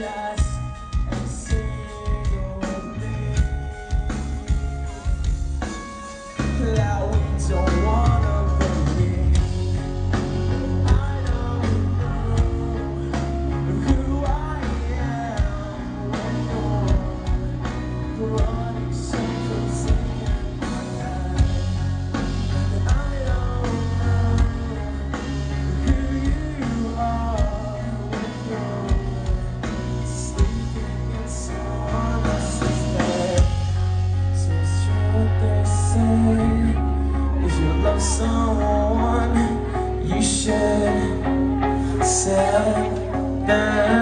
just a single thing that we don't wanna believe. I don't know who I am when you're running circles in my head. And I don't know who you are when you're sleeping in someone else's bed. So it's true what they say, if you love someone, you should set them